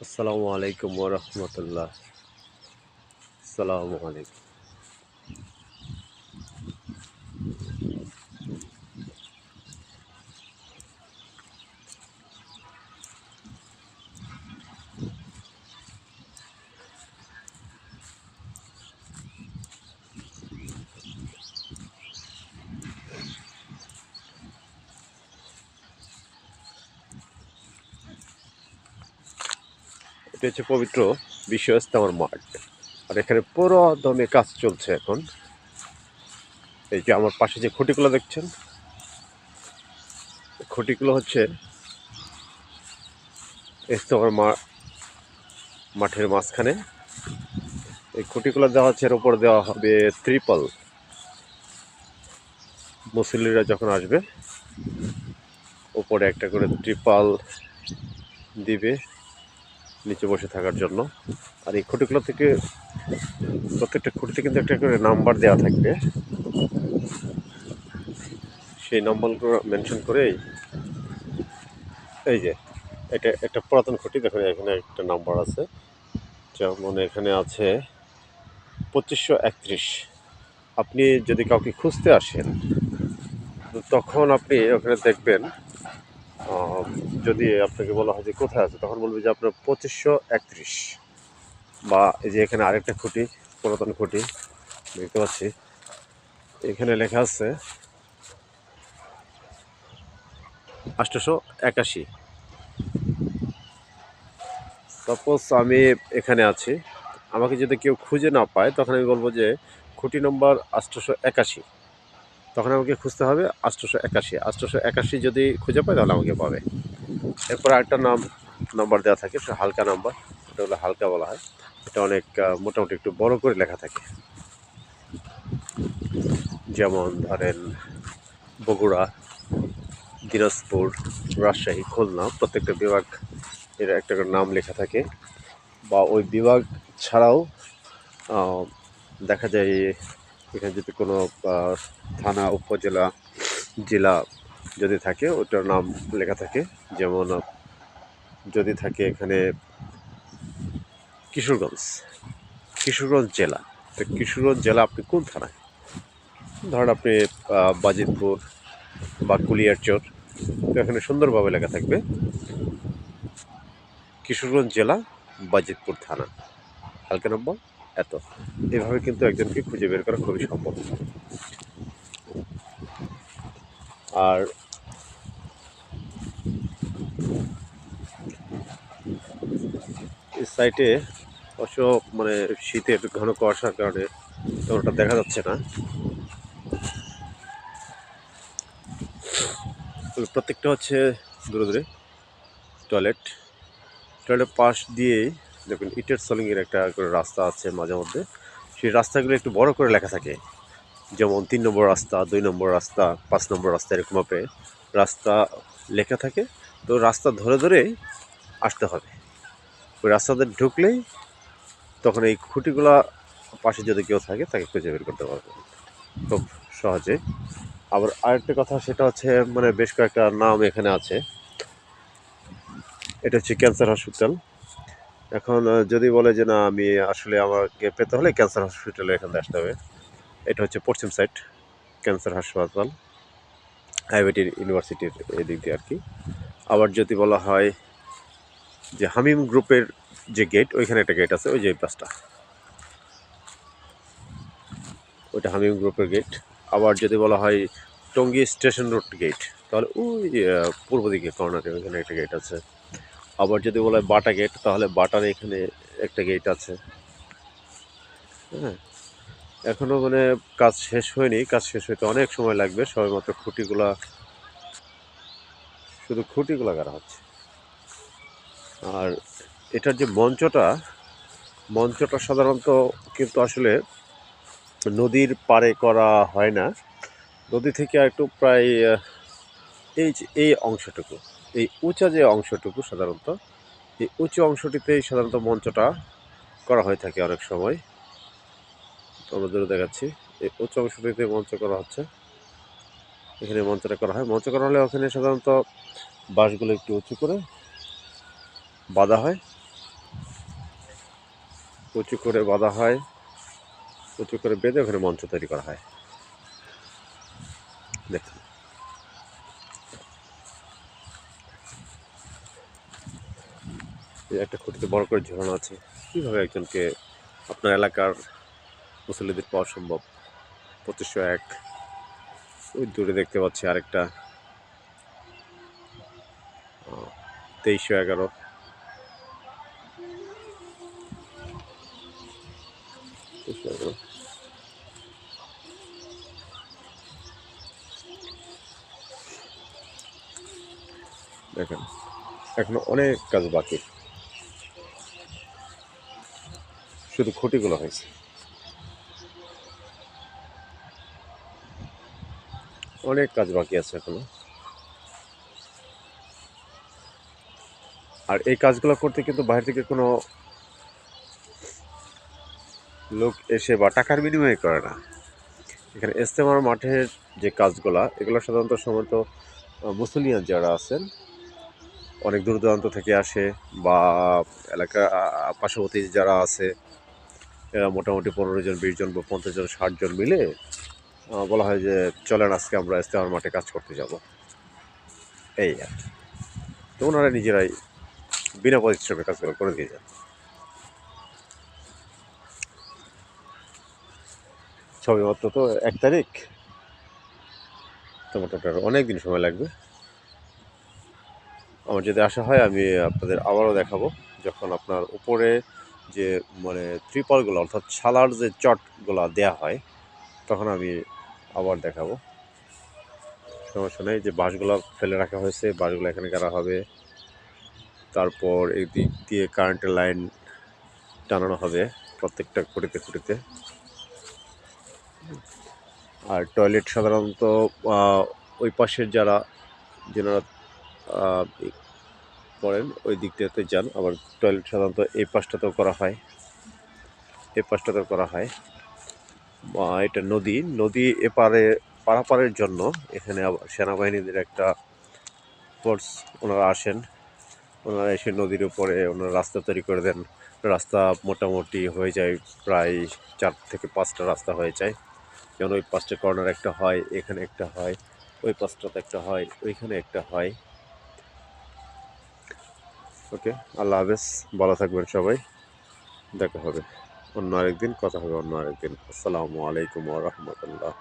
আসসালামু আলাইকুম ওয়া রাহমাতুল্লাহ। আসসালামু আলাইকুম। এটা হচ্ছে পবিত্র বিশ্ব ইজতেমার মাঠ। আর এখানে পুরো দমে কাজ চলছে এখন। এই যে আমার পাশে যে খুঁটিগুলো দেখছেন, খুঁটিগুলো হচ্ছে ইজতেমার মাঠের মাঝখানে। এই খুঁটিগুলো দেওয়া হচ্ছে, এর উপর দেওয়া হবে ত্রিপল। মুসল্লিরা যখন আসবে উপরে একটা করে ত্রিপল দিবে নিচে বসে থাকার জন্য। আর এই খুঁটিগুলো থেকে প্রত্যেকটা খুঁটিতে কিন্তু একটা করে নাম্বার দেওয়া থাকবে। সেই নাম্বারগুলো মেনশন করেই এই যে এটা একটা পুরাতন খুঁটি, দেখুন এখানে একটা নাম্বার আছে। যেমন এখানে আছে 2531। আপনি যদি কাউকে খুঁজতে আসেন তো তখন আপনি ওখানে দেখবেন, আহ, যদি আপনাকে বলা হয় যে কোথায় আছে, তখন বলবে যে আপনার 2531। বা এই যে এখানে আরেকটা খুঁটি, পুরাতন খুঁটি দেখতে পাচ্ছি, এখানে লেখা আছে 881। সাপোজ আমি এখানে আছি, আমাকে যদি কেউ খুঁজে না পায় তখন আমি বলবো যে খুঁটি নম্বর 881। তখন আমাকে খুঁজতে হবে 881। 881 যদি খুঁজে পায় তাহলে আমাকে পাবে। এরপর আরেকটা নাম্বার দেওয়া থাকে, সেটা হালকা নাম্বার। এটা হলো হালকা বলা হয়। এটা অনেক মোটামুটি একটু বড় করে লেখা থাকে। যেমন ধরেন বগুড়া, দিনাজপুর, রাজশাহী, খুলনা, প্রত্যেকটা বিভাগ এর একটা করে নাম লেখা থাকে। বা ওই বিভাগ ছাড়াও আহ, দেখা যায় এখানে যদি কোনো থানা, উপজেলা, জেলা যদি থাকে ওটার নাম লেখা থাকে। যেমন যদি থাকে এখানে কিশোরগঞ্জ, কিশোরগঞ্জ জেলা, তো কিশোরগঞ্জ জেলা আপনি কোন থানায়, ধরেন আপনি বাজিতপুর বা কুলিয়ারচর, তো এখানে সুন্দরভাবে লেখা থাকবে কিশোরগঞ্জ জেলা, বাজিতপুর থানা, হালকা নম্বর এত। এভাবে কিন্তু একজনকে খুঁজে বের করা খুবই সম্ভব। আর এই সাইটে অবশ্য মানে শীতের ঘন কুয়াশার কারণে তেমনটা দেখা যাচ্ছে না। তবে প্রত্যেকটা হচ্ছে দূরে দূরে টয়লেট। টয়লেট পাশ দিয়েই দেখুন ইটের সলিংয়ের একটা করে রাস্তা আছে মাঝে মধ্যে। সেই রাস্তাগুলো একটু বড় করে লেখা থাকে। যেমন 3 নম্বর রাস্তা, 2 নম্বর রাস্তা, 5 নম্বর রাস্তা, এরকমভাবে রাস্তা লেখা থাকে। তো রাস্তা ধরে ধরে আসতে হবে। ওই রাস্তাতে ঢুকলেই তখন এই খুঁটিগুলা পাশে যদি কেউ থাকে তাকে খুঁজে বের করতে পারবে খুব সহজে। আবার আরেকটা কথা, সেটা হচ্ছে মানে বেশ কয়েকটা নাম এখানে আছে। এটা হচ্ছে ক্যান্সার হসপিটাল। এখন যদি বলে যে না, আমি আসলে আমাকে পেতে হলে ক্যান্সার হসপিটালে এখানে আসতে হবে, এটা হচ্ছে পশ্চিম সাইড ক্যান্সার হাসপাতাল, আইআইটি ইউনিভার্সিটির এদিক দিয়ে আর কি। আবার যদি বলা হয় যে হামিম গ্রুপের যে গেট, ওইখানে একটা গেট আছে, ওই যে পাঁচটা, ওইটা হামিম গ্রুপের গেট। আবার যদি বলা হয় টঙ্গী স্টেশন রোড গেট, তাহলে ওই পূর্ব দিকে কর্নারে ওইখানে একটা গেট আছে। আবার যদি বলা হয় বাটা গেট, তাহলে বাটার এখানে একটা গেট আছে। হ্যাঁ, এখনও মানে কাজ শেষ হয়নি, কাজ শেষ হইতে অনেক সময় লাগবে। সবেমাত্র খুঁটিগুলা, শুধু খুঁটিগুলা গাড়া হচ্ছে। আর এটার যে মঞ্চটা, মঞ্চটা সাধারণত কিন্তু আসলে নদীর পাড়ে করা হয় না। নদী থেকে একটু প্রায় এই যে এই অংশটুকু, এই উঁচা যে অংশটুকু, সাধারণত এই উঁচু অংশটিতেই সাধারণত মঞ্চটা করা হয়ে থাকে অনেক সময়। আমাদেরও দেখাচ্ছি এই উঁচু অংশটিতে মঞ্চ করা হচ্ছে। এখানে মঞ্চটা করা হয়, মঞ্চ করা হলে ওখানে সাধারণত বাঁশগুলো একটু উঁচু করে বাঁধা হয়। উঁচু করে বাঁধা হয়, উঁচু করে বেঁধে ওখানে মঞ্চ তৈরি করা হয়। দেখুন, এই একটা খুঁটিতে বড় করে ঝোলানো আছে। কীভাবে একজনকে আপনার এলাকার মুসল্লিদের পাওয়া সম্ভব? 2501। ওই দূরে দেখতে পাচ্ছি আরেকটা 2311। দেখেন, এখনো অনেক কাজ বাকি, শুধু খুঁটিগুলো হয়েছে। অনেক কাজ বাকি আছে এখনো। আর এই কাজগুলো করতে কিন্তু বাইরে থেকে কোনো লোক এসে বা টাকার বিনিময়ে করে না। এখানে ইজতেমার মাঠের যে কাজগুলা, এগুলো সাধারণত সময়ত মুসলিয়ান যারা আছেন অনেক দূর দূরান্ত থেকে আসে, বা এলাকা পার্শ্ববর্তী যারা আছে এরা মোটামুটি 15 জন, 20 জন বা 50 জন, 60 জন মিলে বলা হয় যে চলেন আজকে আমরা ইজতেমার মাঠে কাজ করতে যাব, এই আর কি। তো ওনারা নিজেরাই বিনা পরিশ্রমে কাজগুলো করে দিয়ে যান। সবে মাত্র তো 1 তারিখ, তো মোটামুটি আরও অনেক দিন সময় লাগবে। আমার যদি আসা হয় আমি আপনাদের আবারও দেখাবো, যখন আপনার উপরে যে মানে ত্রিপলগুলো অর্থাৎ ছালার যে চটগুলা দেয়া হয়, তখন আমি আবার দেখাবো। সমস্যা নেই। যে বাঁশগুলো ফেলে রাখা হয়েছে, বাঁশগুলো এখানে গাড়া হবে। তারপর এই দিক দিয়ে কারেন্টের লাইন টানানো হবে প্রত্যেকটা খুঁটিতে খুঁটিতে। আর টয়লেট সাধারণত ওই পাশের যারা যেনারা পড়েন ওই দিকটাতে যান। আবার টয়লেট সাধারণত এই পাশটাতেও করা হয়, এই পাশটাতেও করা হয়। এটা নদী, নদী এপারে পারাপারের জন্য এখানে আবার সেনাবাহিনীদের একটা ফোর্স, ওনারা আসেন, ওনারা এসে নদীর উপরে ওনারা রাস্তা তৈরি করে দেন। রাস্তা মোটামুটি হয়ে যায় প্রায় 4 থেকে 5টা রাস্তা হয়ে যায়। যেমন ওই পাশটা কর্নার একটা হয়, এখানে একটা হয়, ওই পাশটাতে একটা হয়, ওইখানে একটা হয়। ওকে, আল্লাহ হাফেজ, ভালো থাকবেন সবাই, দেখা হবে অন্য আরেকদিন, কথা হবে অন্য আরেকদিন। আসসালামু আলাইকুম ওয়া রাহমাতুল্লাহ।